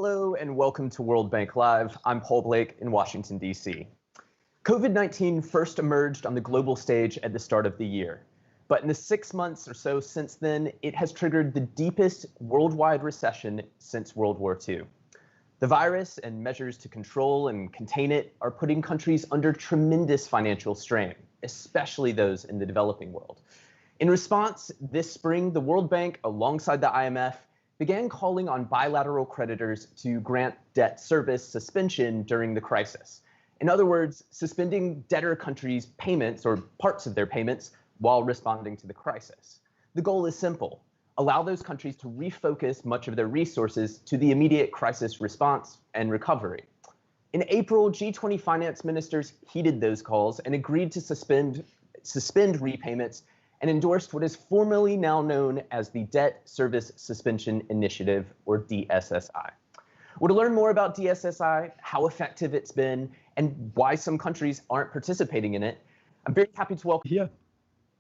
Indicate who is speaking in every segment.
Speaker 1: Hello and welcome to World Bank Live. I'm Paul Blake in Washington, D.C. COVID-19 first emerged on the global stage at the start of the year. But in the 6 months or so since then, it has triggered the deepest worldwide recession since World War II. The virus and measures to control and contain it are putting countries under tremendous financial strain, especially those in the developing world. In response, this spring, the World Bank, alongside the IMF, began calling on bilateral creditors to grant debt service suspension during the crisis. In other words, suspending debtor countries' payments or parts of their payments while responding to the crisis. The goal is simple: allow those countries to refocus much of their resources to the immediate crisis response and recovery. In April, G20 finance ministers heeded those calls and agreed to suspend repayments and endorsed what is formally now known as the Debt Service Suspension Initiative, or DSSI. Well, to learn more about DSSI, how effective it's been, and why some countries aren't participating in it, I'm very happy to welcome you.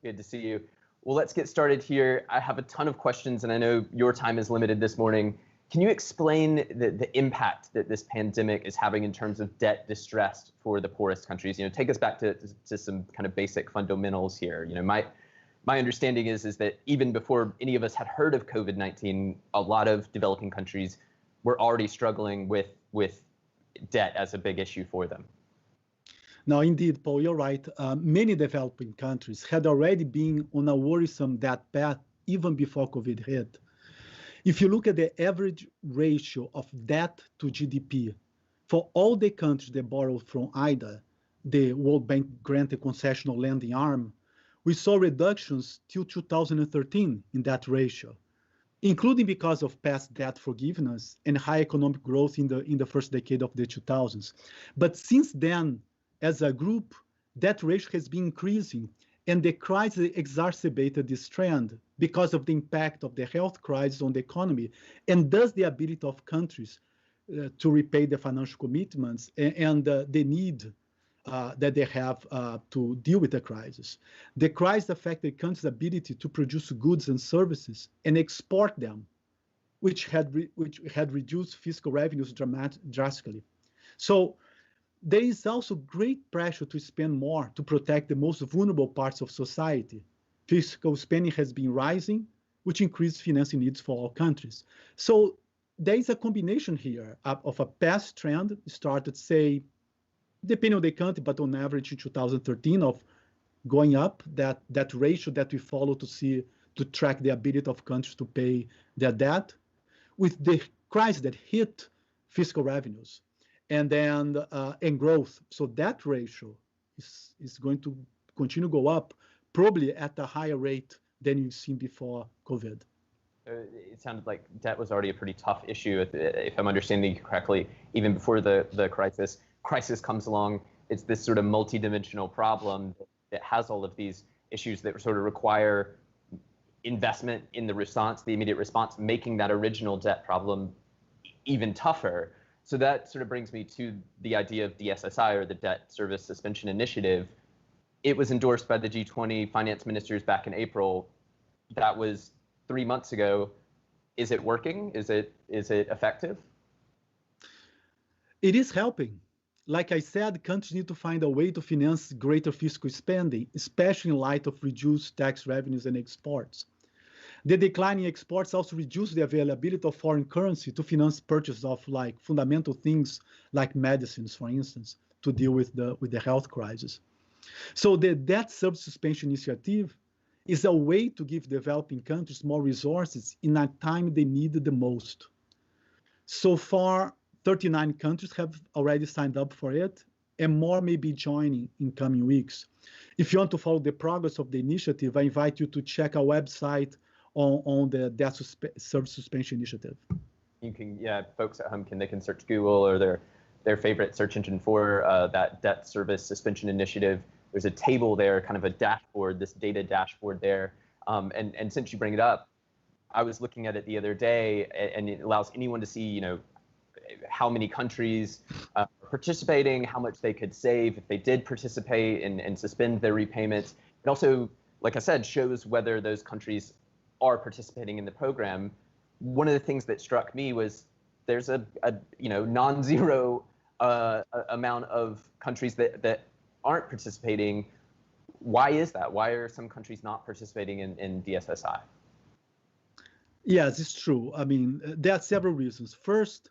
Speaker 1: Good to see you. Well, let's get started here. I have a ton of questions, and I know your time is limited this morning. Can you explain the impact that this pandemic is having in terms of debt distress for the poorest countries? Take us back to some kind of basic fundamentals here. My understanding is that even before any of us had heard of COVID-19, a lot of developing countries were already struggling with debt as a big issue for them.
Speaker 2: No, indeed, Paul, you're right. Many developing countries had already been on a worrisome debt path even before COVID hit. If you look at the average ratio of debt to GDP for all the countries that borrowed from IDA, the World Bank granted concessional lending arm, we saw reductions till 2013 in that ratio, including because of past debt forgiveness and high economic growth in the first decade of the 2000s. But since then, as a group, that ratio has been increasing, and the crisis exacerbated this trend because of the impact of the health crisis on the economy, and thus the ability of countries to repay their financial commitments and the need that they have to deal with the crisis. The crisis affected countries' ability to produce goods and services and export them, which had reduced fiscal revenues drastically. So there is also great pressure to spend more to protect the most vulnerable parts of society. Fiscal spending has been rising, which increased financing needs for all countries. So there is a combination here of a past trend started, say, depending on the country, but on average in 2013, of going up, that ratio that we follow to track the ability of countries to pay their debt, with the crisis that hit fiscal revenues and then and growth. So that ratio is going to continue to go up, probably at a higher rate than you've seen before COVID.
Speaker 1: It sounded like debt was already a pretty tough issue, if I'm understanding you correctly, even before the crisis. Crisis comes along, it's this sort of multi-dimensional problem that has all of these issues that sort of require investment in the response, the immediate response, making that original debt problem even tougher. So that sort of brings me to the idea of DSSI, or the Debt Service Suspension Initiative. It was endorsed by the G20 finance ministers back in April. That was 3 months ago. Is it working? Is it effective?
Speaker 2: It is helping. Like I said, countries need to find a way to finance greater fiscal spending, especially in light of reduced tax revenues and exports. The decline in exports also reduced the availability of foreign currency to finance purchase of fundamental things like medicines, for instance, to deal with the health crisis. So the Debt Service Suspension Initiative is a way to give developing countries more resources in a time they need it the most. So far, 39 countries have already signed up for it, and more may be joining in coming weeks. If you want to follow the progress of the initiative, I invite you to check our website on the Debt Service Suspension Initiative.
Speaker 1: You can, folks at home they can search Google or their favorite search engine for that Debt Service Suspension Initiative. There's a table there, kind of a dashboard, this data dashboard there. And since you bring it up, I was looking at it the other day, and it allows anyone to see, how many countries are participating, how much they could save if they did participate and suspend their repayments. It also, like I said, shows whether those countries are participating in the program. One of the things that struck me was there's a non-zero amount of countries that aren't participating. Why is that? Why are some countries not participating in DSSI?
Speaker 2: Yes, it's true. I mean, there are several reasons. First,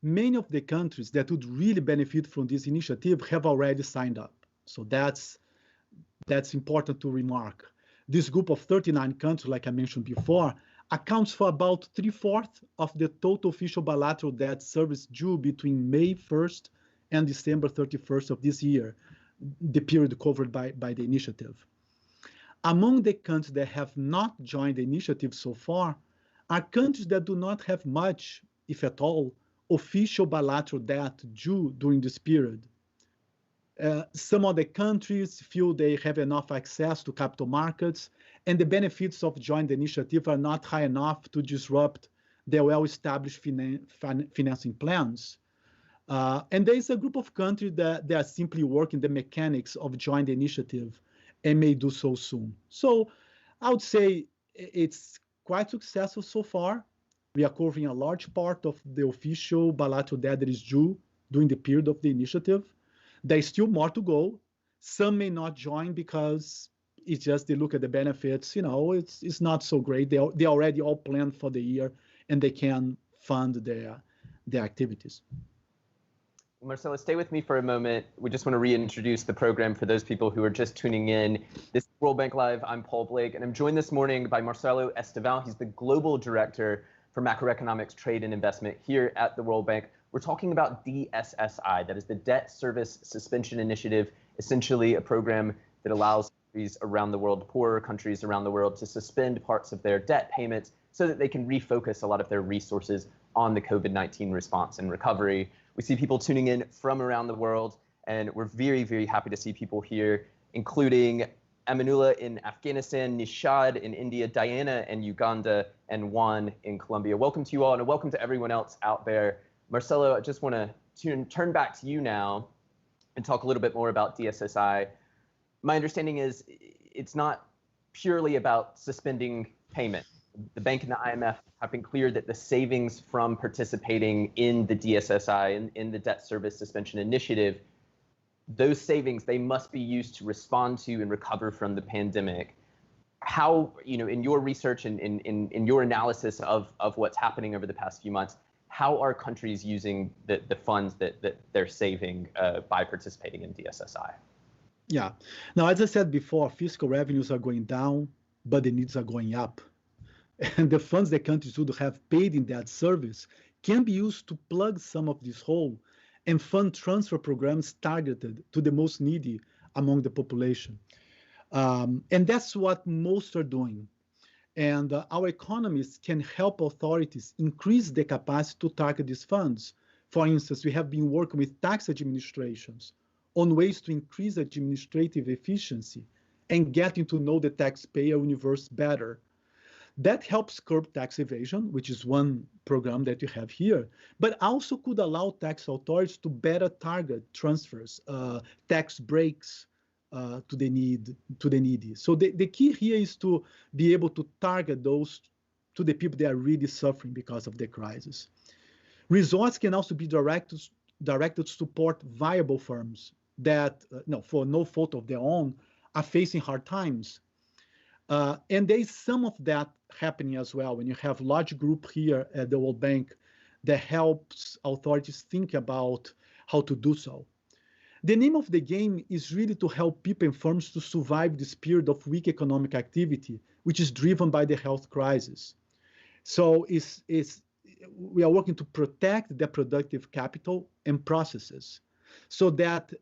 Speaker 2: many of the countries that would really benefit from this initiative have already signed up. So that's important to remark. This group of 39 countries, like I mentioned before, accounts for about 3/4 of the total official bilateral debt service due between May 1st and December 31st of this year, the period covered by the initiative. Among the countries that have not joined the initiative so far are countries that do not have much, if at all, official bilateral debt due during this period. Some of the countries feel they have enough access to capital markets, and the benefits of joining the initiative are not high enough to disrupt their well-established financing plans. And there is a group of countries that they are simply working the mechanics of joining the initiative and may do so soon. So I would say it's quite successful so far. We are covering a large part of the official bilateral debt that is due during the period of the initiative. There's still more to go. Some may not join because it's just they look at the benefits, it's not so great. They already all planned for the year and they can fund their activities.
Speaker 1: Marcelo, stay with me for a moment. We just want to reintroduce the program for those people who are just tuning in. This is World Bank Live. I'm Paul Blake, and I'm joined this morning by Marcelo Estvel. He's the Global Director for Macroeconomics, Trade, and Investment here at the World Bank. We're talking about DSSI, that is the Debt Service Suspension Initiative, essentially a program that allows countries around the world, poorer countries around the world, to suspend parts of their debt payments so that they can refocus a lot of their resources on the COVID-19 response and recovery. We see people tuning in from around the world, and we're very, very happy to see people here, including Amanullah in Afghanistan, Nishad in India, Diana in Uganda, and Juan in Colombia. Welcome to you all, and welcome to everyone else out there. Marcelo, I just want to turn back to you now and talk a little bit more about DSSI. My understanding is it's not purely about suspending payment. The bank and the IMF have been clear that the savings from participating in the DSSI and in the Debt Service Suspension Initiative, those savings, they must be used to respond to and recover from the pandemic. How, in your research and in your analysis of what's happening over the past few months, how are countries using the funds that they're saving by participating in DSSI?
Speaker 2: Yeah. Now, as I said before, fiscal revenues are going down, but the needs are going up. And the funds that countries would have paid in that service can be used to plug some of this hole and fund transfer programs targeted to the most needy among the population. And that's what most are doing. And our economists can help authorities increase the capacity to target these funds. For instance, we have been working with tax administrations on ways to increase administrative efficiency and getting to know the taxpayer universe better. That helps curb tax evasion, which is one program that you have here, but also could allow tax authorities to better target transfers, tax breaks to the needy. So the key here is to be able to target those to the people that are really suffering because of the crisis. Resources can also be directed to support viable firms that, for no fault of their own, are facing hard times. And there is some of that happening as well when you have large group here at the World Bank that helps authorities think about how to do so. The name of the game is really to help people and firms to survive this period of weak economic activity, which is driven by the health crisis. So we are working to protect their productive capital and processes so that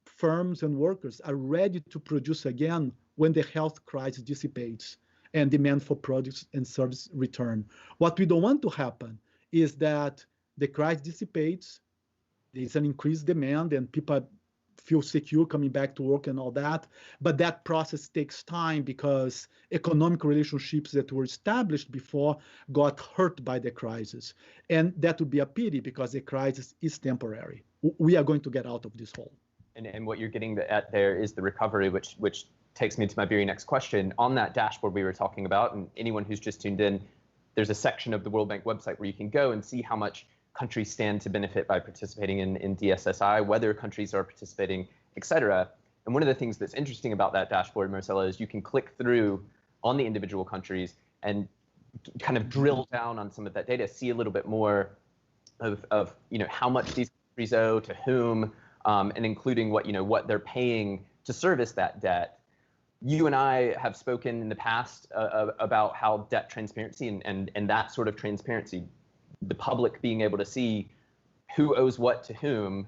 Speaker 2: firms and workers are ready to produce again when the health crisis dissipates and demand for products and services return. What we don't want to happen is that the crisis dissipates, there's an increased demand, and people feel secure coming back to work and all that. But that process takes time because economic relationships that were established before got hurt by the crisis. And that would be a pity because the crisis is temporary. We are going to get out of this hole.
Speaker 1: And what you're getting at there is the recovery, which takes me to my very next question. On that dashboard we were talking about, and anyone who's just tuned in, there's a section of the World Bank website where you can go and see how much countries stand to benefit by participating in DSSI, whether countries are participating, et cetera. And one of the things that's interesting about that dashboard, Marcelo, is you can click through on the individual countries and kind of drill down on some of that data, see a little bit more of how much these countries owe to whom, and including what they're paying to service that debt. You and I have spoken in the past about how debt transparency and that sort of transparency, the public being able to see who owes what to whom,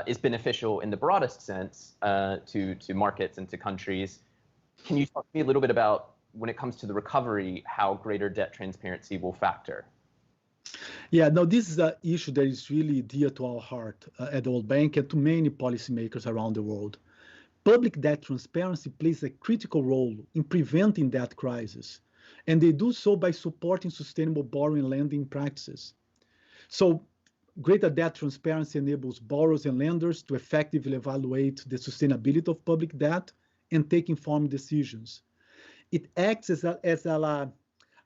Speaker 1: is beneficial in the broadest sense to markets and to countries. Can you talk to me a little bit about, when it comes to the recovery, how greater debt transparency will factor?
Speaker 2: Yeah, no, this is an issue that is really dear to our heart at the World Bank and to many policymakers around the world. Public debt transparency plays a critical role in preventing debt crisis, and they do so by supporting sustainable borrowing and lending practices. So greater debt transparency enables borrowers and lenders to effectively evaluate the sustainability of public debt and take informed decisions. It acts as a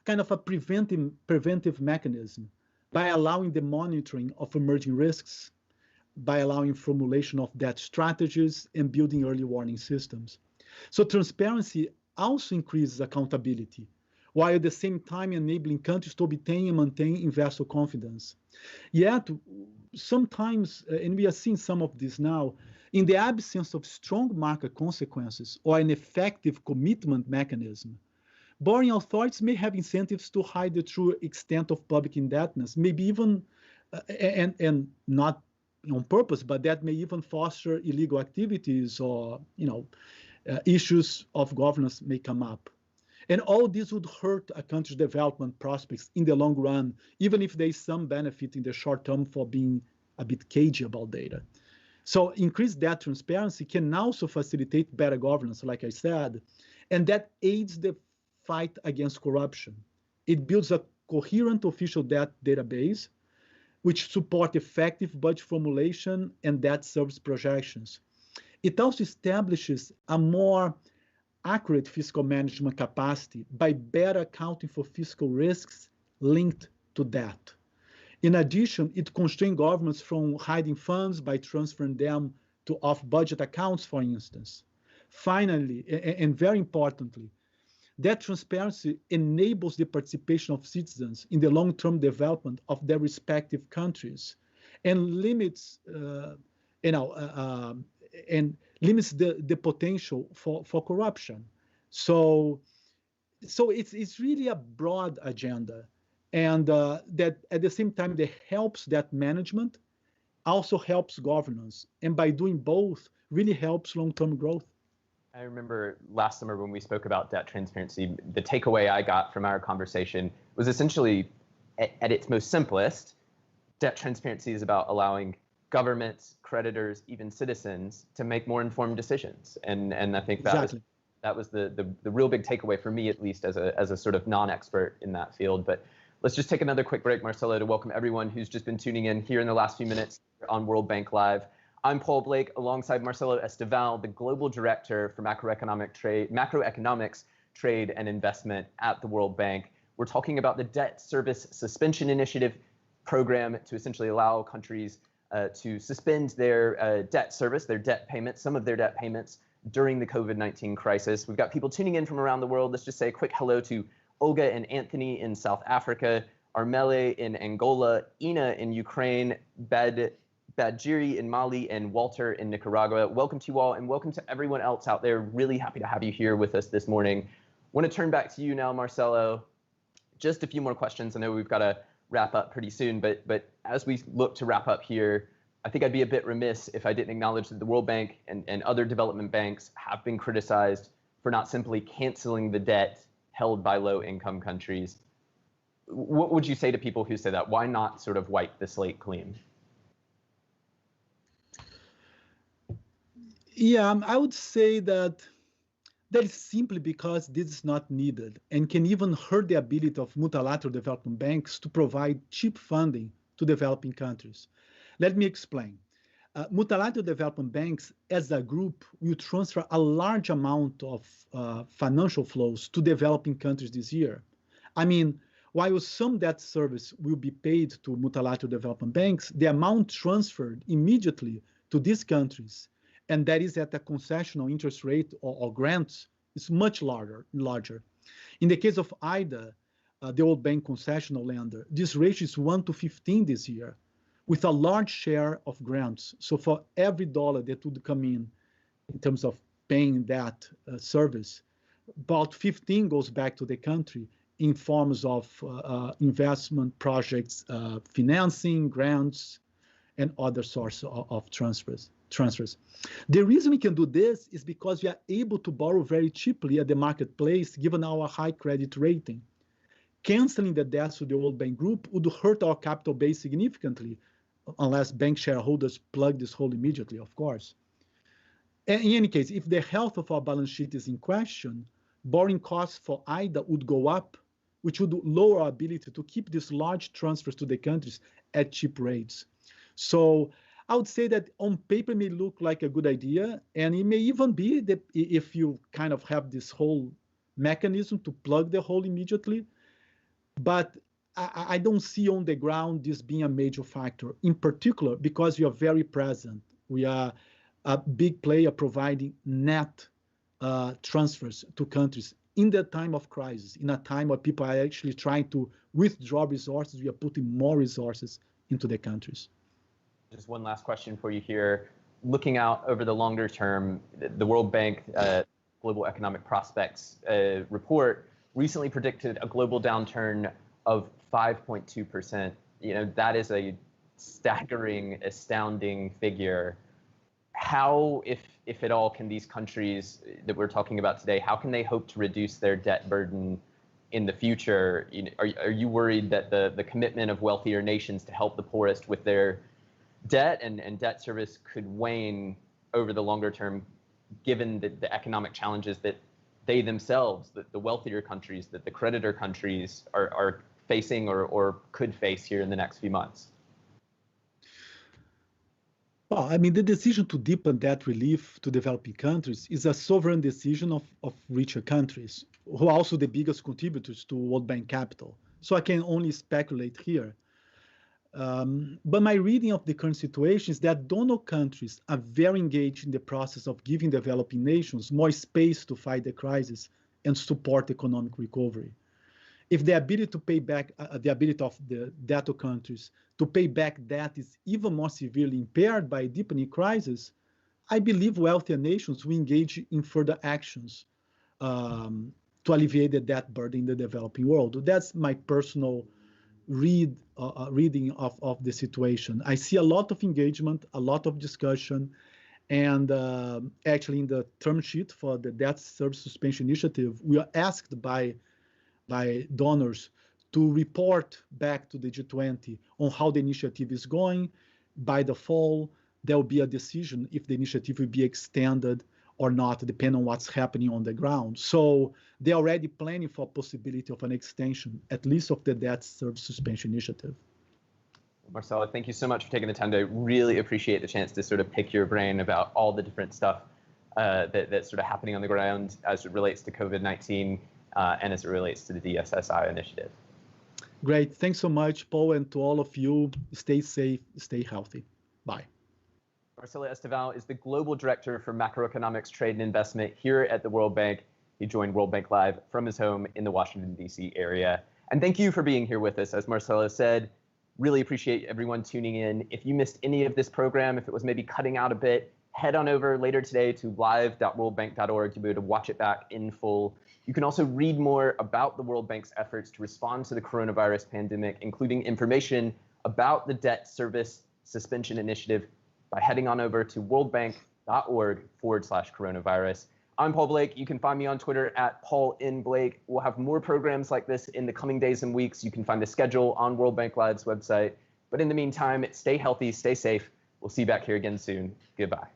Speaker 2: kind of a preventive mechanism by allowing the monitoring of emerging risks, by allowing formulation of debt strategies and building early warning systems. So transparency also increases accountability, while at the same time enabling countries to obtain and maintain investor confidence. Yet, sometimes, and we are seeing some of this now, in the absence of strong market consequences or an effective commitment mechanism, borrowing authorities may have incentives to hide the true extent of public indebtedness, maybe even, and not on purpose, but that may even foster illegal activities or, issues of governance may come up. And all this would hurt a country's development prospects in the long run, even if there is some benefit in the short term for being a bit cagey about data. So increased debt transparency can also facilitate better governance, like I said, and that aids the fight against corruption. It builds a coherent official debt database, which support effective budget formulation and debt service projections. It also establishes a more accurate fiscal management capacity by better accounting for fiscal risks linked to debt. In addition, it constrains governments from hiding funds by transferring them to off-budget accounts, for instance. Finally, and very importantly, debt transparency enables the participation of citizens in the long-term development of their respective countries, and limits, limits the potential for corruption. So it's really a broad agenda, and that at the same time that helps debt management, also helps governance, and by doing both, really helps long-term growth.
Speaker 1: I remember last summer when we spoke about debt transparency, the takeaway I got from our conversation was essentially, at its most simplest, debt transparency is about allowing governments, creditors, even citizens to make more informed decisions. And I think that was the real big takeaway for me, at least as a sort of non-expert in that field. But let's just take another quick break, Marcelo, to welcome everyone who's just been tuning in here in the last few minutes on World Bank Live. I'm Paul Blake, alongside Marcelo Estvel, the Global Director for Macroeconomics, Trade, and Investment at the World Bank. We're talking about the Debt Service Suspension Initiative program to essentially allow countries to suspend their debt service, their debt payments, some of their debt payments during the COVID-19 crisis. We've got people tuning in from around the world. Let's just say a quick hello to Olga and Anthony in South Africa, Armele in Angola, Ina in Ukraine, Badjiri in Mali, and Walter in Nicaragua. Welcome to you all, and welcome to everyone else out there. Really happy to have you here with us this morning. Want to turn back to you now, Marcelo. Just a few more questions. I know we've got to wrap up pretty soon, but as we look to wrap up here, I think I'd be a bit remiss if I didn't acknowledge that the World Bank and other development banks have been criticized for not simply canceling the debt held by low-income countries. What would you say to people who say that? Why not sort of wipe the slate clean?
Speaker 2: Yeah, I would say that is simply because this is not needed and can even hurt the ability of multilateral development banks to provide cheap funding to developing countries. Let me explain. Multilateral development banks as a group will transfer a large amount of financial flows to developing countries this year. I mean, while some debt service will be paid to multilateral development banks, the amount transferred immediately to these countries, and that is at a concessional interest rate or grants, is much larger. In the case of IDA, the World Bank concessional lender, this ratio is 1 to 15 this year, with a large share of grants. So for every dollar that would come in terms of paying that service, about 15 goes back to the country in forms of investment projects, financing, grants, and other sources of transfers. The reason we can do this is because we are able to borrow very cheaply at the marketplace given our high credit rating. Canceling the debts to the World Bank Group would hurt our capital base significantly, unless bank shareholders plug this hole immediately, of course. And in any case, if the health of our balance sheet is in question, borrowing costs for IDA would go up, which would lower our ability to keep these large transfers to the countries at cheap rates. So I would say that on paper may look like a good idea, and it may even be that if you kind of have this whole mechanism to plug the hole immediately, but I don't see on the ground this being a major factor, in particular because we are very present. We are a big player providing net transfers to countries in the time of crisis, in a time where people are actually trying to withdraw resources. We are putting more resources into the countries.
Speaker 1: Just one last question for you here. Looking out over the longer term, the World Bank Global Economic Prospects report recently predicted a global downturn of 5.2%. You know, that is a staggering, astounding figure. How, if at all, can these countries that we're talking about today, how can they hope to reduce their debt burden in the future? You know, are you worried that the commitment of wealthier nations to help the poorest with their debt and debt service could wane over the longer term, given the economic challenges that they themselves, the wealthier countries, that the creditor countries are facing or could face here in the next few months?
Speaker 2: Well, I mean, the decision to deepen debt relief to developing countries is a sovereign decision of richer countries, who are also the biggest contributors to World Bank capital. So I can only speculate here. But my reading of the current situation is that donor countries are very engaged in the process of giving developing nations more space to fight the crisis and support economic recovery. If the ability to pay back, the ability of the debtor countries to pay back debt is even more severely impaired by a deepening crisis, I believe wealthier nations will engage in further actions to alleviate the debt burden in the developing world. That's my personal reading of the situation. I see a lot of engagement, a lot of discussion, and actually in the term sheet for the debt service suspension initiative, we are asked by donors to report back to the G20 on how the initiative is going. By the fall, there will be a decision if the initiative will be extended or not, depending on what's happening on the ground. So they're already planning for a possibility of an extension, at least of the debt service suspension initiative.
Speaker 1: Marcelo, thank you so much for taking the time. To really appreciate the chance to sort of pick your brain about all the different stuff that's sort of happening on the ground as it relates to COVID-19 and as it relates to the DSSI initiative.
Speaker 2: Great. Thanks so much, Paul, and to all of you. Stay safe, stay healthy. Bye.
Speaker 1: Marcelo Estvel is the Global Director for Macroeconomics, Trade, and Investment here at the World Bank. He joined World Bank Live from his home in the Washington, D.C. area. And thank you for being here with us. As Marcelo said, really appreciate everyone tuning in. If you missed any of this program, if it was maybe cutting out a bit, head on over later today to live.worldbank.org to be able to watch it back in full. You can also read more about the World Bank's efforts to respond to the coronavirus pandemic, including information about the debt service suspension initiative, by heading on over to worldbank.org/coronavirus. I'm Paul Blake. You can find me on Twitter at PaulNBlake. We'll have more programs like this in the coming days and weeks. You can find the schedule on World Bank Live's website. But in the meantime, stay healthy, stay safe. We'll see you back here again soon. Goodbye.